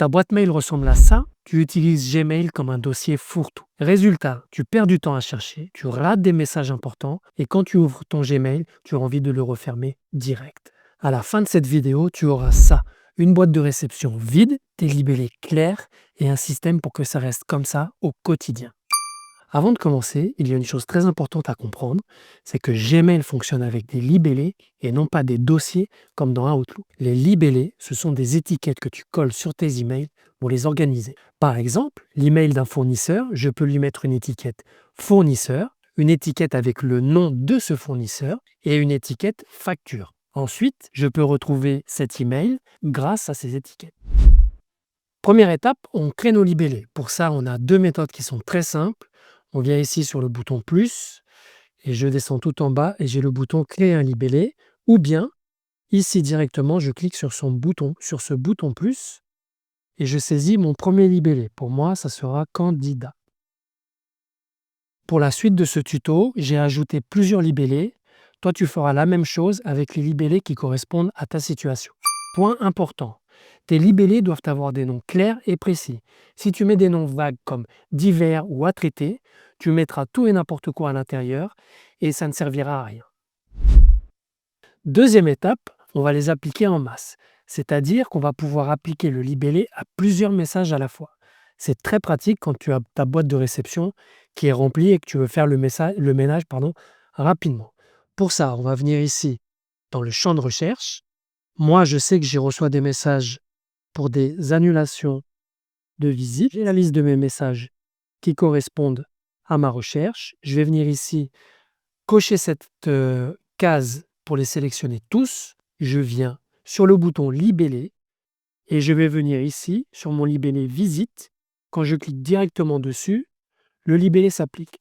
Ta boîte mail ressemble à ça, tu utilises Gmail comme un dossier fourre-tout. Résultat, tu perds du temps à chercher, tu rates des messages importants et quand tu ouvres ton Gmail, tu as envie de le refermer direct. À la fin de cette vidéo, tu auras ça, une boîte de réception vide, des libellés clairs et un système pour que ça reste comme ça au quotidien. Avant de commencer, il y a une chose très importante à comprendre, c'est que Gmail fonctionne avec des libellés et non pas des dossiers comme dans Outlook. Les libellés, ce sont des étiquettes que tu colles sur tes emails pour les organiser. Par exemple, l'email d'un fournisseur, je peux lui mettre une étiquette fournisseur, une étiquette avec le nom de ce fournisseur et une étiquette facture. Ensuite, je peux retrouver cet email grâce à ces étiquettes. Première étape, on crée nos libellés. Pour ça, on a deux méthodes qui sont très simples. On vient ici sur le bouton plus et je descends tout en bas et j'ai le bouton créer un libellé ou bien ici directement je clique sur ce bouton plus et je saisis mon premier libellé. Pour moi, ça sera candidat. Pour la suite de ce tuto, j'ai ajouté plusieurs libellés. Toi, tu feras la même chose avec les libellés qui correspondent à ta situation. Point important. Tes libellés doivent avoir des noms clairs et précis. Si tu mets des noms vagues comme divers ou à traiter, tu mettras tout et n'importe quoi à l'intérieur et ça ne servira à rien. Deuxième étape, on va les appliquer en masse. C'est-à-dire qu'on va pouvoir appliquer le libellé à plusieurs messages à la fois. C'est très pratique quand tu as ta boîte de réception qui est remplie et que tu veux faire le ménage rapidement. Pour ça, on va venir ici dans le champ de recherche. Moi, je sais que j'y reçois des messages pour des annulations de visite. J'ai la liste de mes messages qui correspondent à ma recherche. Je vais venir ici cocher cette case pour les sélectionner tous. Je viens sur le bouton libellé et je vais venir ici sur mon libellé visite. Quand je clique directement dessus, le libellé s'applique.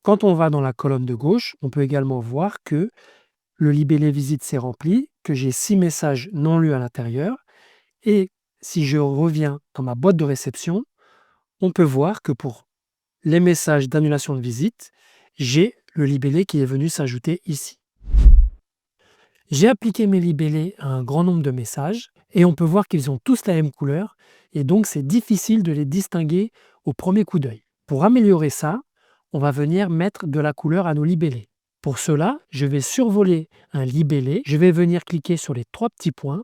Quand on va dans la colonne de gauche, on peut également voir que le libellé visite s'est rempli, que j'ai 6 messages non lus à l'intérieur et si je reviens dans ma boîte de réception, on peut voir que pour les messages d'annulation de visite, j'ai le libellé qui est venu s'ajouter ici. J'ai appliqué mes libellés à un grand nombre de messages et on peut voir qu'ils ont tous la même couleur et donc c'est difficile de les distinguer au premier coup d'œil. Pour améliorer ça, on va venir mettre de la couleur à nos libellés. Pour cela, je vais survoler un libellé, je vais venir cliquer sur les 3 petits points.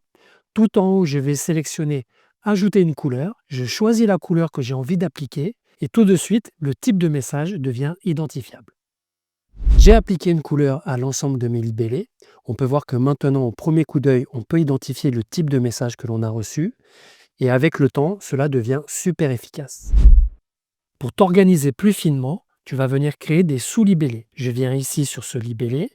Tout en haut, je vais sélectionner ajouter une couleur, je choisis la couleur que j'ai envie d'appliquer et tout de suite, le type de message devient identifiable. J'ai appliqué une couleur à l'ensemble de mes libellés. On peut voir que maintenant, au premier coup d'œil, on peut identifier le type de message que l'on a reçu. Et avec le temps, cela devient super efficace. Pour t'organiser plus finement, tu vas venir créer des sous-libellés. Je viens ici sur ce libellé,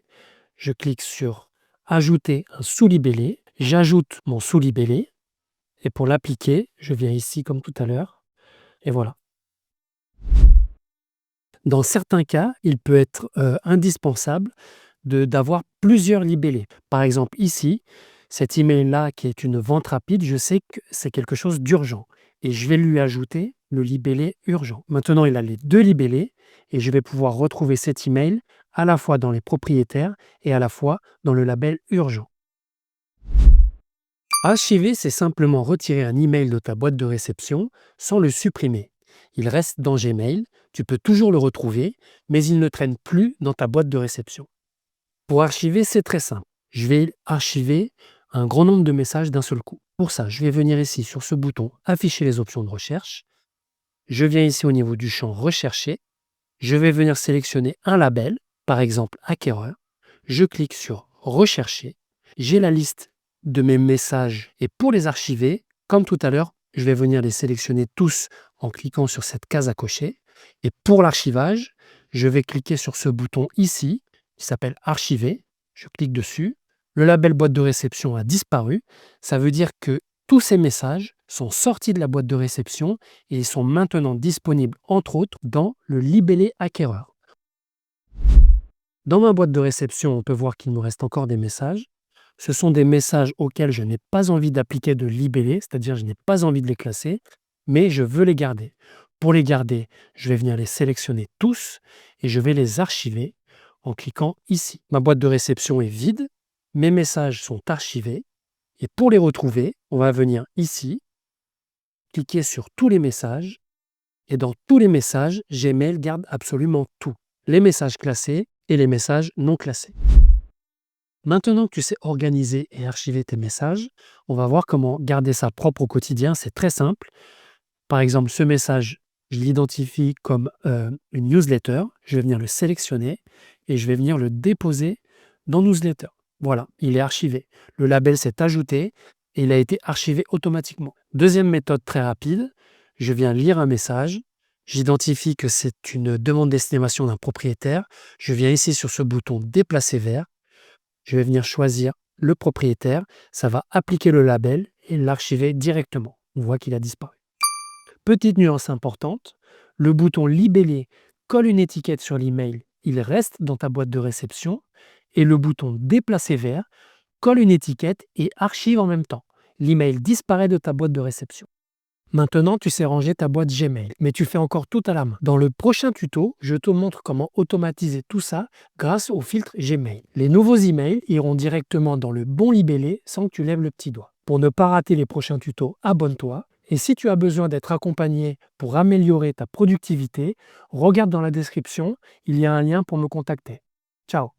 je clique sur ajouter un sous-libellé, j'ajoute mon sous-libellé et pour l'appliquer, je viens ici comme tout à l'heure et voilà. Dans certains cas, il peut être indispensable d'avoir plusieurs libellés. Par exemple ici, cet email-là qui est une vente rapide, je sais que c'est quelque chose d'urgent et je vais lui ajouter le libellé urgent. Maintenant, il a les 2 libellés et je vais pouvoir retrouver cet email à la fois dans les propriétaires et à la fois dans le label urgent. Archiver, c'est simplement retirer un email de ta boîte de réception sans le supprimer. Il reste dans Gmail, tu peux toujours le retrouver, mais il ne traîne plus dans ta boîte de réception. Pour archiver, c'est très simple. Je vais archiver un grand nombre de messages d'un seul coup. Pour ça, je vais venir ici sur ce bouton « Afficher les options de recherche ». Je viens ici au niveau du champ « Rechercher ». Je vais venir sélectionner un label, par exemple « Acquéreur ». Je clique sur « Rechercher ». J'ai la liste de mes messages et pour les archiver, comme tout à l'heure, je vais venir les sélectionner tous en cliquant sur cette case à cocher. Et pour l'archivage, je vais cliquer sur ce bouton ici, qui s'appelle « Archiver ». Je clique dessus. Le label boîte de réception a disparu. Ça veut dire que tous ces messages sont sortis de la boîte de réception et ils sont maintenant disponibles, entre autres, dans le libellé acquéreur. Dans ma boîte de réception, on peut voir qu'il me reste encore des messages. Ce sont des messages auxquels je n'ai pas envie d'appliquer de libellé, c'est-à-dire je n'ai pas envie de les classer, mais je veux les garder. Pour les garder, je vais venir les sélectionner tous et je vais les archiver en cliquant ici. Ma boîte de réception est vide, mes messages sont archivés et pour les retrouver, on va venir ici appliquer sur tous les messages. Et dans tous les messages, Gmail garde absolument tout. Les messages classés et les messages non classés. Maintenant que tu sais organiser et archiver tes messages, on va voir comment garder ça propre au quotidien. C'est très simple. Par exemple, ce message, je l'identifie comme une newsletter. Je vais venir le sélectionner et je vais venir le déposer dans Newsletter. Voilà, il est archivé. Le label s'est ajouté et il a été archivé automatiquement. Deuxième méthode très rapide, je viens lire un message. J'identifie que c'est une demande d'estimation d'un propriétaire. Je viens ici sur ce bouton déplacer vers. Je vais venir choisir le propriétaire. Ça va appliquer le label et l'archiver directement. On voit qu'il a disparu. Petite nuance importante, le bouton libeller colle une étiquette sur l'email, il reste dans ta boîte de réception, et le bouton déplacer vers colle une étiquette et archive en même temps. L'email disparaît de ta boîte de réception. Maintenant, tu sais ranger ta boîte Gmail, mais tu fais encore tout à la main. Dans le prochain tuto, je te montre comment automatiser tout ça grâce au filtre Gmail. Les nouveaux emails iront directement dans le bon libellé sans que tu lèves le petit doigt. Pour ne pas rater les prochains tutos, abonne-toi. Et si tu as besoin d'être accompagné pour améliorer ta productivité, regarde dans la description, il y a un lien pour me contacter. Ciao!